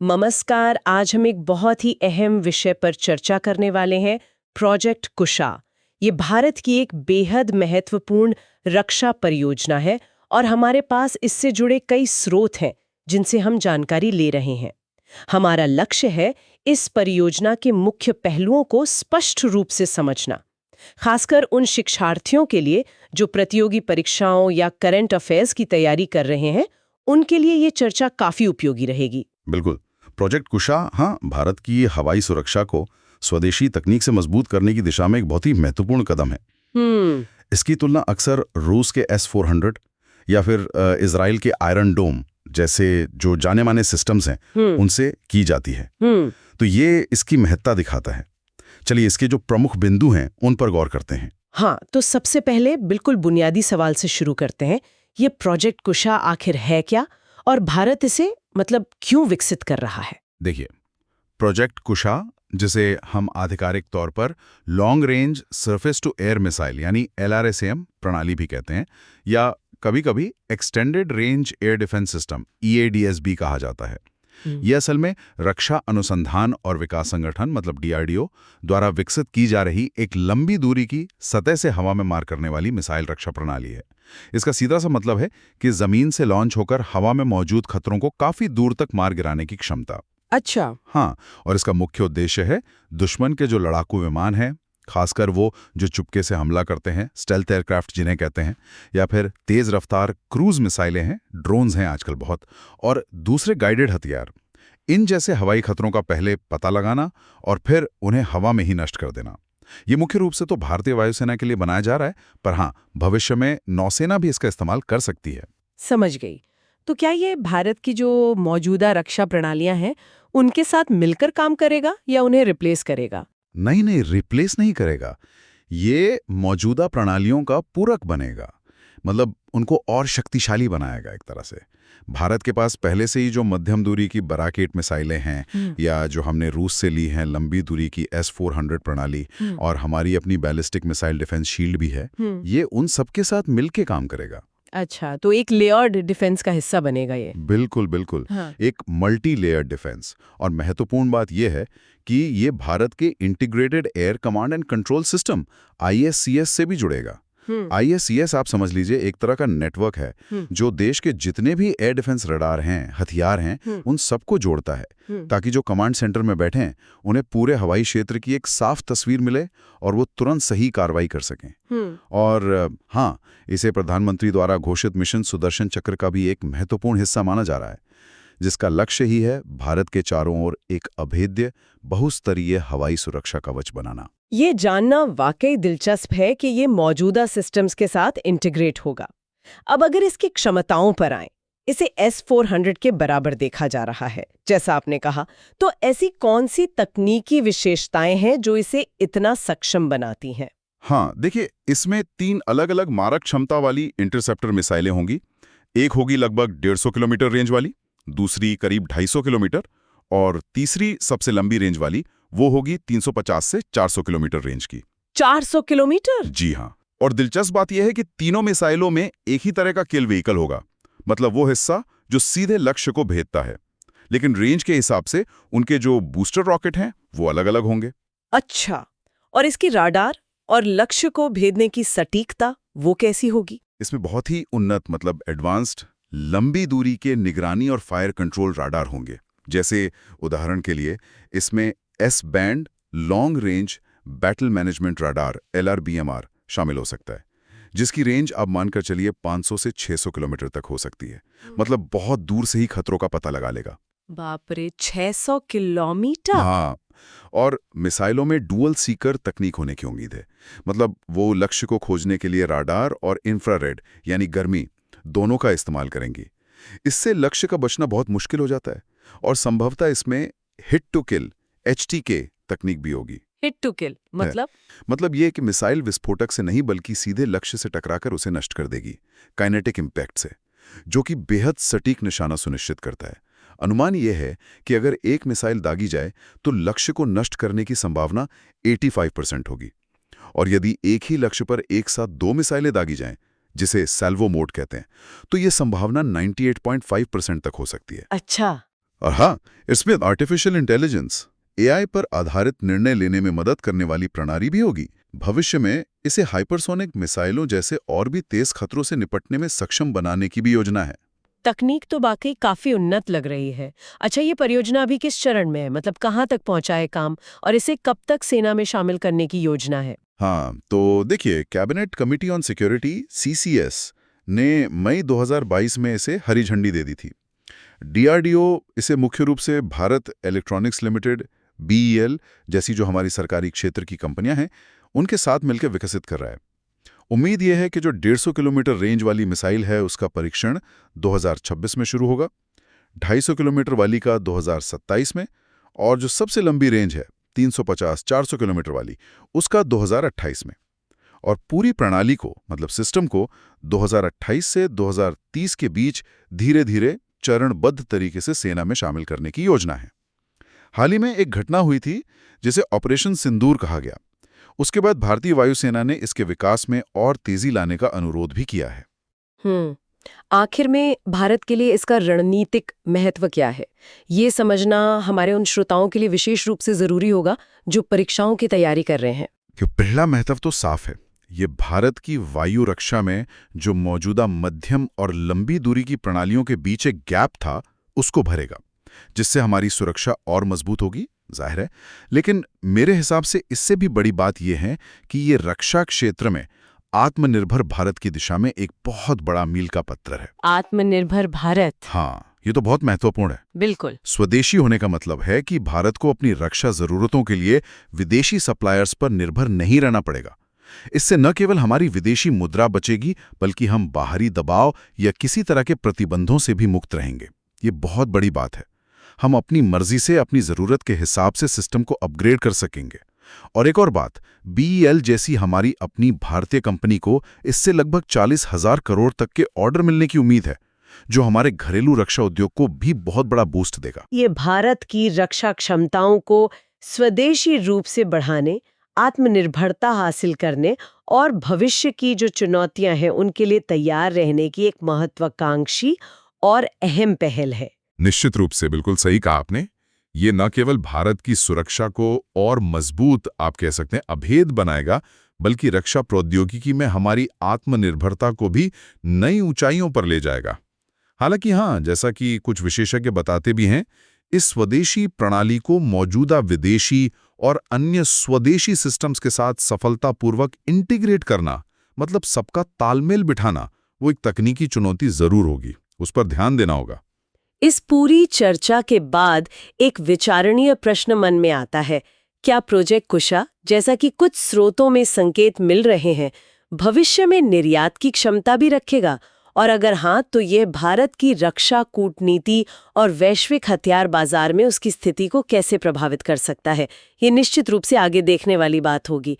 नमस्कार। आज हम एक बहुत ही अहम विषय पर चर्चा करने वाले हैं, प्रोजेक्ट कुशा। ये भारत की एक बेहद महत्वपूर्ण रक्षा परियोजना है और हमारे पास इससे जुड़े कई स्रोत हैं जिनसे हम जानकारी ले रहे हैं। हमारा लक्ष्य है इस परियोजना के मुख्य पहलुओं को स्पष्ट रूप से समझना, खासकर उन शिक्षार्थियों के लिए जो प्रतियोगी परीक्षाओं या करंट अफेयर्स की तैयारी कर रहे हैं। उनके लिए ये चर्चा काफी उपयोगी रहेगी। बिल्कुल। प्रोजेक्ट कुशा भारत की हवाई सुरक्षा को स्वदेशी तकनीक से मजबूत करने की दिशा में एक बहुत ही महत्वपूर्ण कदम है। इसकी तुलना अक्सर रूस के S-400 या फिर इजराइल के आयरन डोम जैसे जो जाने माने सिस्टम्स हैं उनसे की जाती है। तो ये इसकी महत्ता दिखाता है। चलिए इसके जो प्रमुख बिंदु हैं उन पर गौर करते हैं। हाँ, तो सबसे पहले बिल्कुल बुनियादी सवाल से शुरू करते हैं। ये प्रोजेक्ट कुशा आखिर है क्या और भारत इसे क्यों विकसित कर रहा है? देखिए, प्रोजेक्ट कुशा, जिसे हम आधिकारिक तौर पर long range surface to air missile यानी LRSAM प्रणाली भी कहते हैं, या कभी-कभी extended range air defence system EADS भी कहा जाता है। ये असल में रक्षा अनुसंधान और विकास संगठन DRDO द्वारा विकसित की जा रही एक लंबी दूरी की सतह से हवा में मार करने वाली मिसाइल रक्षा प्रणाली है। इसका सीधा सा मतलब है कि जमीन से लॉन्च होकर हवा में मौजूद खतरों को काफी दूर तक मार गिराने की क्षमता। अच्छा। हाँ, और इसका मुख्य उद्देश्य है दुश्मन के जो लड़ाकू विमान हैं, खासकर वो जो चुपके से हमला करते हैं, स्टेल्थ एयरक्राफ्ट जिन्हें कहते हैं, या फिर तेज रफ्तार क्रूज मिसाइलें हैं, ड्रोन्स हैं आजकल बहुत, और दूसरे गाइडेड हथियार, इन जैसे हवाई खतरों का पहले पता लगाना और फिर उन्हें हवा में ही नष्ट कर देना। ये मुख्य रूप से तो भारतीय वायुसेना के लिए बनाया जा रहा है, पर हाँ, भविष्य में नौसेना भी इसका इस्तेमाल कर सकती है। समझ गई। तो क्या ये भारत की जो मौजूदा रक्षा प्रणालियां हैं उनके साथ मिलकर काम करेगा या उन्हें रिप्लेस करेगा? नहीं, रिप्लेस नहीं करेगा। ये मौजूदा प्रणालियों का पूरक बनेगा, उनको और शक्तिशाली बनाएगा एक तरह से। भारत के पास पहले से ही जो मध्यम दूरी की बराकेट मिसाइलें हैं, या जो हमने रूस से ली हैं लंबी दूरी की S-400 प्रणाली, और हमारी अपनी बैलिस्टिक मिसाइल डिफेंस शील्ड भी है, ये उन सबके साथ मिलके काम करेगा। अच्छा, तो एक लेयर्ड डिफेंस का हिस्सा बनेगा ये? बिल्कुल। हाँ। एक मल्टी लेयर्ड डिफेंस। और महत्वपूर्ण बात यह है कि ये भारत के integrated air command and control system ISCS से भी जुड़ेगा। ISCS आप समझ लीजिए एक तरह का नेटवर्क है जो देश के जितने भी एयर डिफेंस रडार हैं, हथियार हैं, उन सबको जोड़ता है, ताकि जो कमांड सेंटर में बैठे हैं उन्हें पूरे हवाई क्षेत्र की एक साफ तस्वीर मिले और वो तुरंत सही कार्रवाई कर सकें। और हाँ, इसे प्रधानमंत्री द्वारा घोषित मिशन सुदर्शन चक्र का भी एक महत्वपूर्ण हिस्सा माना जा रहा है, जिसका लक्ष्य ही है भारत के चारों ओर एक अभेद्य बहुस्तरीय हवाई सुरक्षा कवच बनाना। ये जानना वाकई दिलचस्प है कि ये मौजूदा सिस्टम्स के साथ इंटीग्रेट होगा। अब अगर इसकी क्षमताओं पर आएं, इसे S-400 के बराबर देखा जा रहा है जैसा आपने कहा, तो ऐसी कौन सी तकनीकी विशेषताएं हैं जो इसे इतना सक्षम बनाती हैं? हाँ, देखिए, इसमें 3 अलग-अलग मारक क्षमता वाली इंटरसेप्टर मिसाइलें होंगी। एक होगी लगभग 150 किलोमीटर रेंज वाली, दूसरी करीब 250 किलोमीटर, और तीसरी सबसे लंबी रेंज वाली वो होगी 350 से 400 किलोमीटर रेंज की। 400 किलोमीटर? जी हाँ। और दिलचस्प बात यह है कि तीनों मिसाइलों में एक ही तरह का किल व्हीकल होगा, वो हिस्सा जो सीधे लक्ष्य को भेदता है, लेकिन रेंज के हिसाब से उनके जो बूस्टर रॉकेट हैं वो अलग-अलग होंगे। अच्छा, और इसकी राडार और लक्ष्य को भेदने की सटीकता वो कैसी होगी? इसमें बहुत ही उन्नत एडवांस्ड लंबी दूरी के निगरानी और फायर कंट्रोल राडार होंगे। जैसे उदाहरण के लिए इसमें S-बैंड long range battle management radar LRBMR शामिल हो सकता है, जिसकी रेंज आप मानकर चलिए 500 से 600 किलोमीटर तक हो सकती है। बहुत दूर से ही खतरों का पता लगा लेगा। बाप रे, 600 किलोमीटर? हाँ, और मिसाइलों में डुअल सीकर तकनीक होने की उम्मीद है। वो लक्ष्य को खोजने के लिए राडार और इंफ्रारेड यानी गर्मी दोनों का इस्तेमाल करेंगी। इससे लक्ष्य का बचना बहुत मुश्किल हो जाता है, और संभवतः इसमें हिट टू किल HTK तकनीक भी होगी। हिट टू किल मतलब ये कि मिसाइल विस्फोटक से नहीं बल्कि सीधे लक्ष्य से टकराकर उसे नष्ट कर देगी, काइनेटिक इम्पैक्ट से, जो कि बेहद सटीक निशाना सुनिश्चित करता है। अनुमान यह है कि अगर एक मिसाइल दागी जाए तो लक्ष्य को नष्ट करने की संभावना 85% होगी, और यदि एक ही लक्ष्य पर एक साथ 2 मिसाइलें दागी जाएं, जिसे सैल्वो मोड कहते हैं, तो यह संभावना 98.5% तक हो सकती है। अच्छा, और हाँ, इसमें आर्टिफिशियल इंटेलिजेंस एआई पर आधारित निर्णय लेने में मदद करने वाली प्रणाली भी होगी। भविष्य में इसे हाइपरसोनिक मिसाइलों जैसे और भी तेज खतरों से निपटने में सक्षम बनाने की भी योजना है। तकनीक तो वाकई काफी उन्नत लग रही है। अच्छा, ये परियोजना अभी किस चरण में है? मतलब कहाँ तक पहुंचा है काम, और इसे कब तक सेना में शामिल करने की योजना है? हाँ, तो देखिए, cabinet committee on security CCS ने मई 2022 में इसे हरी झंडी दे दी थी। डीआरडीओ इसे मुख्य रूप से भारत इलेक्ट्रॉनिक्स लिमिटेड, बीईएल जैसी जो हमारी सरकारी क्षेत्र की कंपनियां हैं, उनके साथ मिलकर विकसित कर रहा है। उम्मीद यह है कि जो 150 किलोमीटर रेंज वाली मिसाइल है उसका परीक्षण 2026 में शुरू होगा, 250 किलोमीटर वाली का 2027 में, और जो सबसे लंबी रेंज है 350-400 किलोमीटर वाली, उसका 2028 में। और पूरी प्रणाली को, मतलब सिस्टम को, 2028 से 2030 के बीच धीरे धीरे चरणबद्ध तरीके से सेना में शामिल करने की योजना है। हाल ही में एक घटना हुई थी जिसे ऑपरेशन सिंदूर कहा गया। उसके बाद भारतीय वायुसेना ने इसके विकास में और तेजी लाने का अनुरोध भी किया है। आखिर में भारत के लिए इसका रणनीतिक महत्व क्या है, ये समझना हमारे उन श्रोताओं के लिए विशेष रूप से जरूरी होगा जो परीक्षाओं की तैयारी कर रहे हैं। कि पहला महत्व तो साफ है, ये भारत की वायु रक्षा में जो मौजूदा मध्यम और लंबी दूरी की प्रणालियों के बीच एक गैप था, उसको भरेगा, जिससे हमारी सुरक्षा और मजबूत होगी, जाहिर है। लेकिन मेरे हिसाब से इससे भी बड़ी बात यह है कि ये रक्षा क्षेत्र में आत्मनिर्भर भारत की दिशा में एक बहुत बड़ा मील का पत्थर है। आत्मनिर्भर भारत, हाँ, ये तो बहुत महत्वपूर्ण है। बिल्कुल। स्वदेशी होने का मतलब है कि भारत को अपनी रक्षा जरूरतों के लिए विदेशी सप्लायर्स पर निर्भर नहीं रहना पड़ेगा। इससे न केवल हमारी विदेशी मुद्रा बचेगी, बल्कि हम बाहरी दबाव या किसी तरह के प्रतिबंधों से भी मुक्त रहेंगे। ये बहुत बड़ी बात है। हम अपनी मर्जी से अपनी जरूरत के हिसाब से सिस्टम को अपग्रेड कर सकेंगे। और एक और बात, बीईएल जैसी हमारी अपनी भारतीय कंपनी को इससे लगभग 40,000 करोड़ तक के ऑर्डर मिलने की उम्मीद है, जो हमारे घरेलू रक्षा उद्योग को भी बहुत बड़ा बूस्ट देगा। ये भारत की रक्षा क्षमताओं को स्वदेशी रूप से बढ़ाने, आत्मनिर्भरता हासिल करने और भविष्य की जो चुनौतियां हैं उनके लिए तैयार रहने की एक महत्वाकांक्षी और अहम पहल है। निश्चित रूप से, बिल्कुल सही कहा आपने। ये न केवल भारत की सुरक्षा को और मजबूत, आप कह सकते हैं, अभेद बनाएगा, बल्कि रक्षा प्रौद्योगिकी में हमारी आत्मनिर्भरता को भी नई ऊंचाइयों पर ले जाएगा। हालांकि हाँ, जैसा कि कुछ विशेषज्ञ बताते भी हैं, इस स्वदेशी प्रणाली को मौजूदा विदेशी और अन्य स्वदेशी सिस्टम्स के साथ सफलतापूर्वक इंटीग्रेट करना, मतलब सबका तालमेल बिठाना, वो एक तकनीकी चुनौती जरूर होगी। उस पर ध्यान देना होगा। इस पूरी चर्चा के बाद एक विचारणीय प्रश्न मन में आता है, क्या प्रोजेक्ट कुशा, जैसा कि कुछ स्रोतों में संकेत मिल रहे हैं, भविष्य में निर्यात की क्षमता भी रखेगा? और अगर हाँ, तो यह भारत की रक्षा कूटनीति और वैश्विक हथियार बाजार में उसकी स्थिति को कैसे प्रभावित कर सकता है? ये निश्चित रूप से आगे देखने वाली बात होगी।